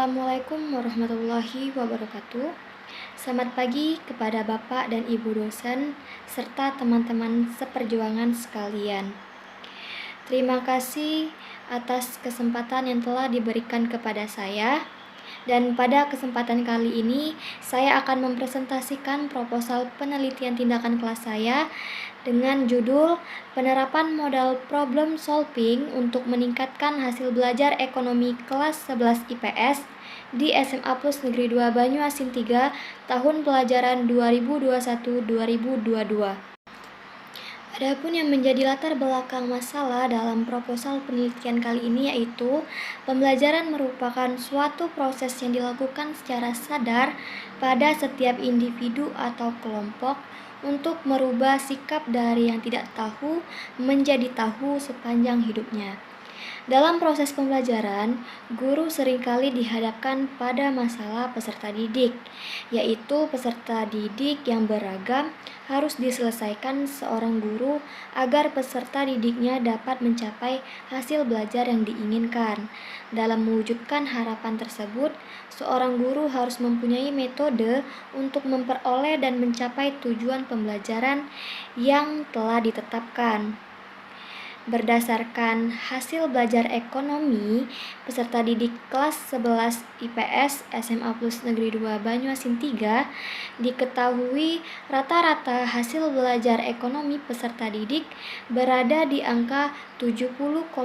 Assalamualaikum warahmatullahi wabarakatuh. Selamat pagi kepada Bapak dan Ibu dosen serta teman-teman seperjuangan sekalian. Terima kasih atas kesempatan yang telah diberikan kepada saya. Dan pada kesempatan kali ini, saya akan mempresentasikan proposal penelitian tindakan kelas saya dengan judul Penerapan Modal Problem Solving untuk Meningkatkan Hasil Belajar Ekonomi Kelas 11 IPS di SMA Plus Negeri 2 Banyuasin 3 tahun pelajaran 2021-2022. Adapun yang menjadi latar belakang masalah dalam proposal penelitian kali ini yaitu pembelajaran merupakan suatu proses yang dilakukan secara sadar pada setiap individu atau kelompok untuk merubah sikap dari yang tidak tahu menjadi tahu sepanjang hidupnya. Dalam proses pembelajaran, guru seringkali dihadapkan pada masalah peserta didik, yaitu peserta didik yang beragam harus diselesaikan seorang guru agar peserta didiknya dapat mencapai hasil belajar yang diinginkan. Dalam mewujudkan harapan tersebut, seorang guru harus mempunyai metode untuk memperoleh dan mencapai tujuan pembelajaran yang telah ditetapkan. Berdasarkan hasil belajar ekonomi peserta didik kelas 11 IPS SMA Plus Negeri 2 Banyuasin 3, diketahui rata-rata hasil belajar ekonomi peserta didik berada di angka 70,25.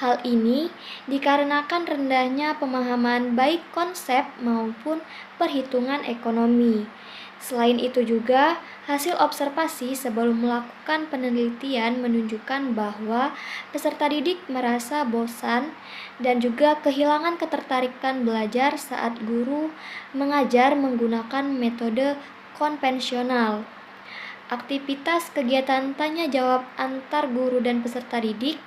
Hal ini dikarenakan rendahnya pemahaman baik konsep maupun perhitungan ekonomi. Selain itu juga, hasil observasi sebelum melakukan penelitian menunjukkan bahwa peserta didik merasa bosan dan juga kehilangan ketertarikan belajar saat guru mengajar menggunakan metode konvensional. Aktivitas kegiatan tanya jawab antar guru dan peserta didik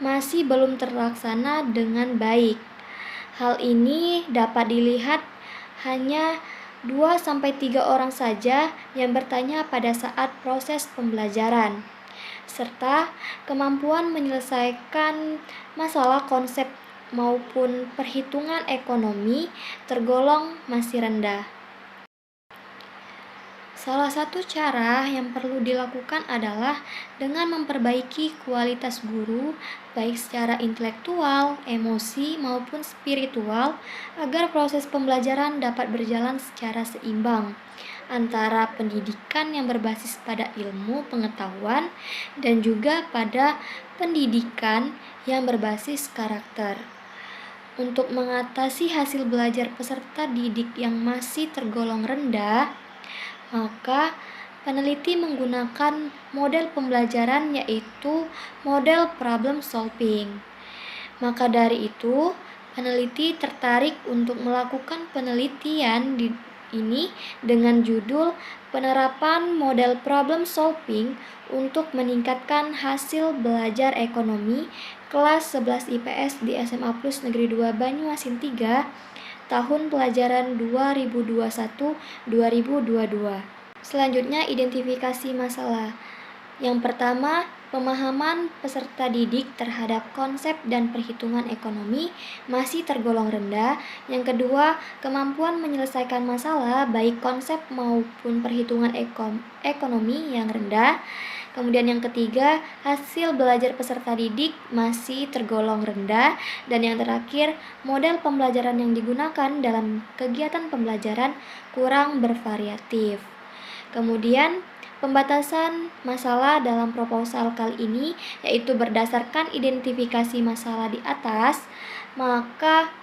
masih belum terlaksana dengan baik. Hal ini dapat dilihat hanya 2-3 orang saja yang bertanya pada saat proses pembelajaran, serta kemampuan menyelesaikan masalah konsep maupun perhitungan ekonomi tergolong masih rendah. Salah satu cara yang perlu dilakukan adalah dengan memperbaiki kualitas guru, baik secara intelektual, emosi, maupun spiritual, agar proses pembelajaran dapat berjalan secara seimbang antara pendidikan yang berbasis pada ilmu pengetahuan dan juga pada pendidikan yang berbasis karakter. Untuk mengatasi hasil belajar peserta didik yang masih tergolong rendah, maka peneliti menggunakan model pembelajaran yaitu model problem solving. Maka dari itu, peneliti tertarik untuk melakukan penelitian ini dengan judul Penerapan Model Problem Solving untuk Meningkatkan Hasil Belajar Ekonomi Kelas 11 IPS di SMA Plus Negeri 2 Banyuasin 3 tahun pelajaran 2021-2022. Selanjutnya, identifikasi masalah. Yang pertama, pemahaman peserta didik terhadap konsep dan perhitungan ekonomi masih tergolong rendah. Yang kedua, kemampuan menyelesaikan masalah baik konsep maupun perhitungan ekonomi yang rendah. Kemudian yang ketiga, hasil belajar peserta didik masih tergolong rendah. Dan yang terakhir, model pembelajaran yang digunakan dalam kegiatan pembelajaran kurang bervariatif. Kemudian, pembatasan masalah dalam proposal kali ini yaitu berdasarkan identifikasi masalah di atas, maka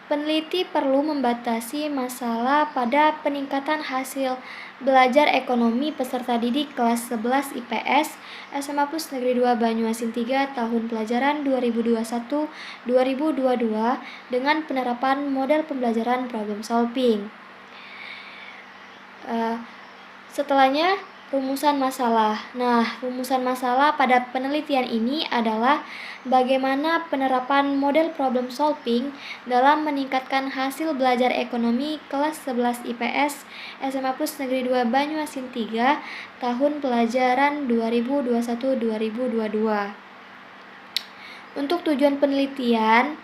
peneliti perlu membatasi masalah pada peningkatan hasil belajar ekonomi peserta didik kelas 11 IPS SMA Plus Negeri 2 Banyuasin 3 tahun pelajaran 2021-2022 dengan penerapan model pembelajaran problem solving. Setelahnya, rumusan masalah. Nah, rumusan masalah pada penelitian ini adalah bagaimana penerapan model problem solving dalam meningkatkan hasil belajar ekonomi kelas 11 IPS SMA Plus Negeri 2 Banyuasin 3 tahun pelajaran 2021-2022. Untuk tujuan penelitian,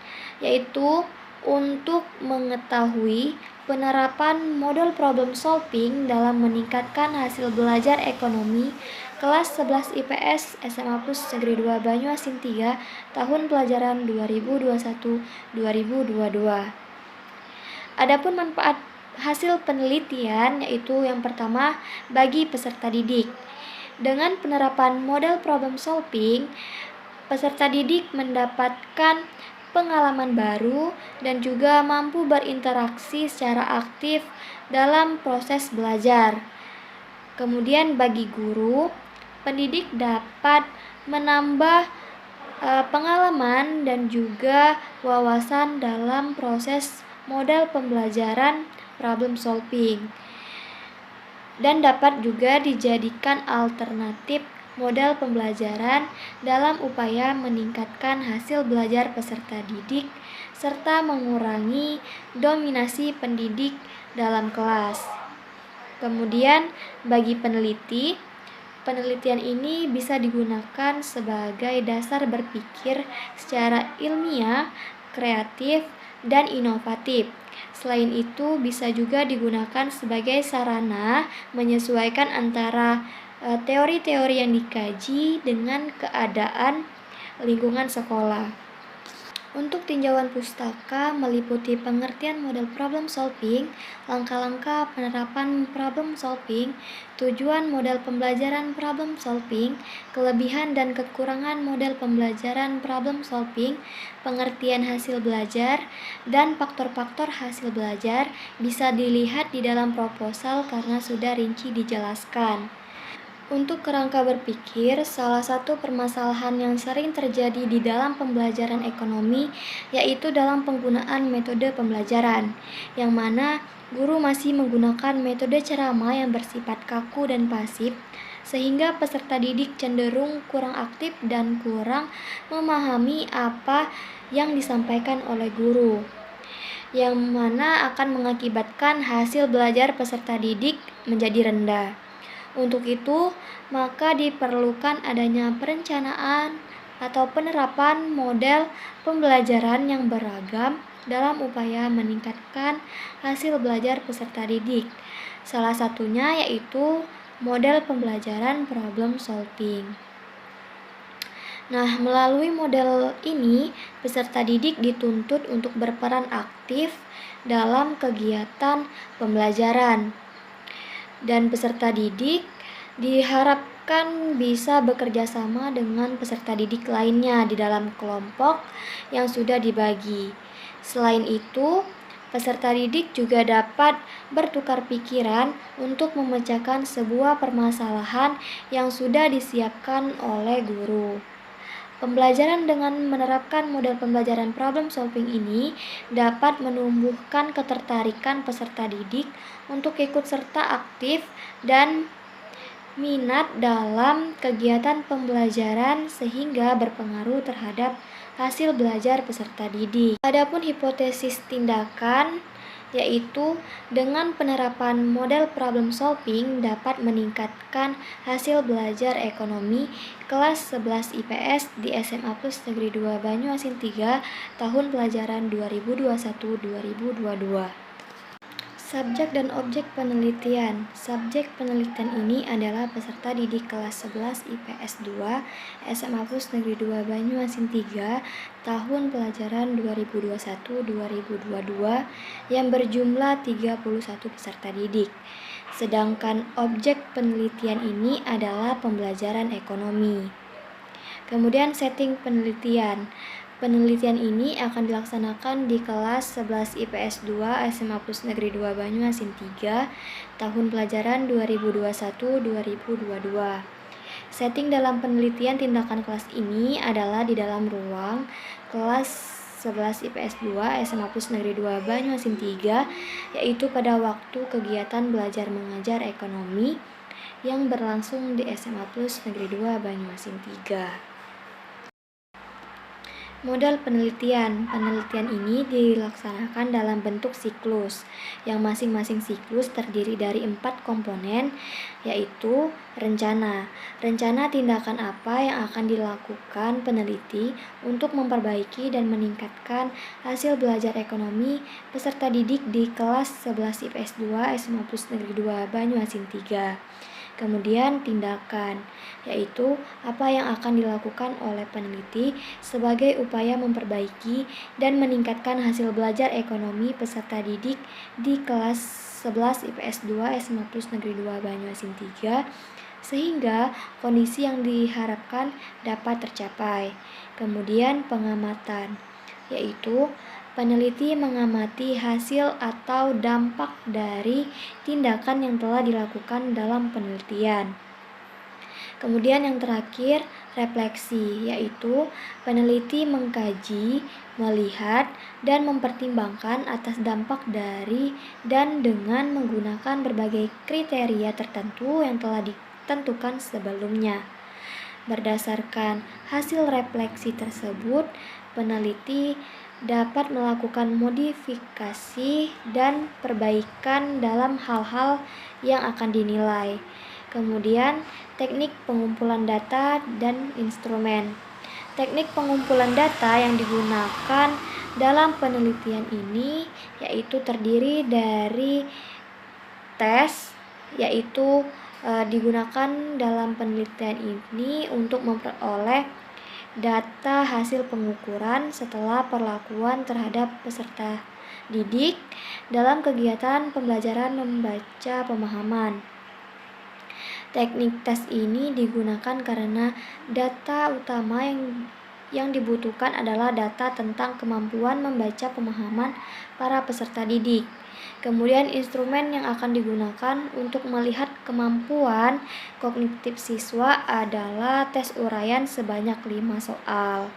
yaitu untuk mengetahui penerapan model problem solving dalam meningkatkan hasil belajar ekonomi kelas 11 IPS SMA Plus Negeri 2 Banyuasin 3 tahun pelajaran 2021-2022. Adapun manfaat hasil penelitian yaitu yang pertama bagi peserta didik. Dengan penerapan model problem solving, peserta didik mendapatkan pengalaman baru dan juga mampu berinteraksi secara aktif dalam proses belajar. Kemudian bagi guru, pendidik dapat menambah pengalaman dan juga wawasan dalam proses model pembelajaran problem solving dan dapat juga dijadikan alternatif model pembelajaran dalam upaya meningkatkan hasil belajar peserta didik serta mengurangi dominasi pendidik dalam kelas. Kemudian bagi peneliti, penelitian ini bisa digunakan sebagai dasar berpikir secara ilmiah, kreatif, dan inovatif. Selain itu, bisa juga digunakan sebagai sarana menyesuaikan antara teori-teori yang dikaji dengan keadaan lingkungan sekolah. Untuk tinjauan pustaka meliputi pengertian model problem solving, langkah-langkah penerapan problem solving, tujuan model pembelajaran problem solving, kelebihan dan kekurangan model pembelajaran problem solving, pengertian hasil belajar, dan faktor-faktor hasil belajar bisa dilihat di dalam proposal karena sudah rinci dijelaskan. Untuk kerangka berpikir, salah satu permasalahan yang sering terjadi di dalam pembelajaran ekonomi yaitu dalam penggunaan metode pembelajaran, yang mana guru masih menggunakan metode ceramah yang bersifat kaku dan pasif, sehingga peserta didik cenderung kurang aktif dan kurang memahami apa yang disampaikan oleh guru, yang mana akan mengakibatkan hasil belajar peserta didik menjadi rendah. Untuk itu, maka diperlukan adanya perencanaan atau penerapan model pembelajaran yang beragam dalam upaya meningkatkan hasil belajar peserta didik. Salah satunya yaitu model pembelajaran problem solving. Nah, melalui model ini, peserta didik dituntut untuk berperan aktif dalam kegiatan pembelajaran. Dan peserta didik diharapkan bisa bekerja sama dengan peserta didik lainnya di dalam kelompok yang sudah dibagi. Selain itu, peserta didik juga dapat bertukar pikiran untuk memecahkan sebuah permasalahan yang sudah disiapkan oleh guru. Pembelajaran dengan menerapkan model pembelajaran problem solving ini dapat menumbuhkan ketertarikan peserta didik untuk ikut serta aktif dan minat dalam kegiatan pembelajaran sehingga berpengaruh terhadap hasil belajar peserta didik. Adapun hipotesis tindakan yaitu dengan penerapan model problem solving dapat meningkatkan hasil belajar ekonomi kelas 11 IPS di SMA Plus Negeri 2 Banyuasin 3 tahun pelajaran 2021-2022. Subjek dan objek penelitian. Subjek penelitian ini adalah peserta didik kelas 11 IPS 2 SMA Plus Negeri 2 Banyuasin 3 tahun pelajaran 2021-2022 yang berjumlah 31 peserta didik. Sedangkan objek penelitian ini adalah pembelajaran ekonomi. Kemudian setting penelitian. Penelitian ini akan dilaksanakan di kelas 11 IPS 2 SMA Plus Negeri 2 Banyuasin 3 tahun pelajaran 2021-2022. Setting dalam penelitian tindakan kelas ini adalah di dalam ruang kelas 11 IPS 2 SMA Plus Negeri 2 Banyuasin 3, yaitu pada waktu kegiatan belajar mengajar ekonomi yang berlangsung di SMA Plus Negeri 2 Banyuasin 3. Model penelitian. Penelitian ini dilaksanakan dalam bentuk siklus, yang masing-masing siklus terdiri dari 4 komponen, yaitu rencana. Rencana tindakan apa yang akan dilakukan peneliti untuk memperbaiki dan meningkatkan hasil belajar ekonomi peserta didik di kelas 11 IPS 2 SMA Plus Negeri 2 Banyuasin 3. Kemudian tindakan, yaitu apa yang akan dilakukan oleh peneliti sebagai upaya memperbaiki dan meningkatkan hasil belajar ekonomi peserta didik di kelas 11 IPS 2 SMA Plus Negeri 2 Banyuasin 3 sehingga kondisi yang diharapkan dapat tercapai. Kemudian pengamatan, yaitu peneliti mengamati hasil atau dampak dari tindakan yang telah dilakukan dalam penelitian. Kemudian yang terakhir, refleksi, yaitu peneliti mengkaji, melihat, dan mempertimbangkan atas dampak dari dan dengan menggunakan berbagai kriteria tertentu yang telah ditentukan sebelumnya. Berdasarkan hasil refleksi tersebut, peneliti dapat melakukan modifikasi dan perbaikan dalam hal-hal yang akan dinilai. Kemudian, teknik pengumpulan data dan instrumen. Teknik pengumpulan data yang digunakan dalam penelitian ini yaitu terdiri dari tes, yaitu digunakan dalam penelitian ini untuk memperoleh data hasil pengukuran setelah perlakuan terhadap peserta didik dalam kegiatan pembelajaran membaca pemahaman. Teknik tes ini digunakan karena data utama yang dibutuhkan adalah data tentang kemampuan membaca pemahaman para peserta didik. Kemudian instrumen yang akan digunakan untuk melihat kemampuan kognitif siswa adalah tes uraian sebanyak 5 soal.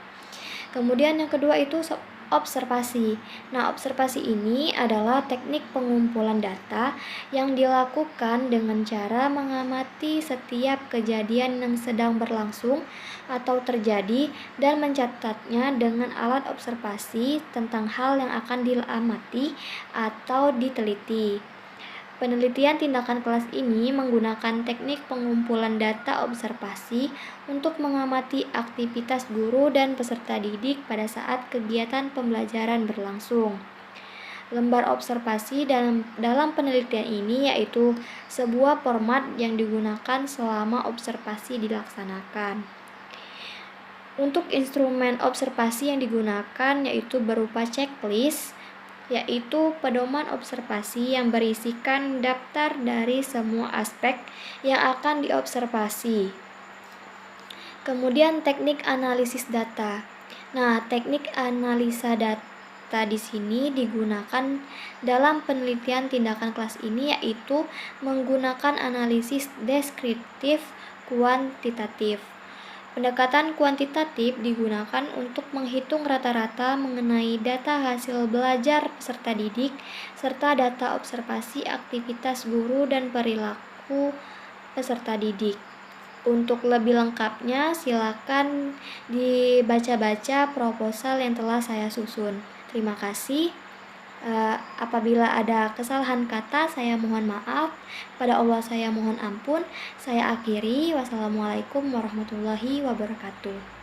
Kemudian yang kedua itu observasi. Nah, observasi ini adalah teknik pengumpulan data yang dilakukan dengan cara mengamati setiap kejadian yang sedang berlangsung atau terjadi dan mencatatnya dengan alat observasi tentang hal yang akan diamati atau diteliti. Penelitian tindakan kelas ini menggunakan teknik pengumpulan data observasi untuk mengamati aktivitas guru dan peserta didik pada saat kegiatan pembelajaran berlangsung. Lembar observasi dalam penelitian ini yaitu sebuah format yang digunakan selama observasi dilaksanakan. Untuk instrumen observasi yang digunakan yaitu berupa checklist, yaitu pedoman observasi yang berisikan daftar dari semua aspek yang akan diobservasi. Kemudian teknik analisis data. Nah, teknik analisa data di sini digunakan dalam penelitian tindakan kelas ini yaitu menggunakan analisis deskriptif kuantitatif. Pendekatan kuantitatif digunakan untuk menghitung rata-rata mengenai data hasil belajar peserta didik, serta data observasi aktivitas guru dan perilaku peserta didik. Untuk lebih lengkapnya, silakan dibaca-baca proposal yang telah saya susun. Terima kasih. Apabila ada kesalahan kata, saya mohon maaf. Pada Allah saya mohon ampun. Saya akhiri. Wassalamualaikum warahmatullahi wabarakatuh.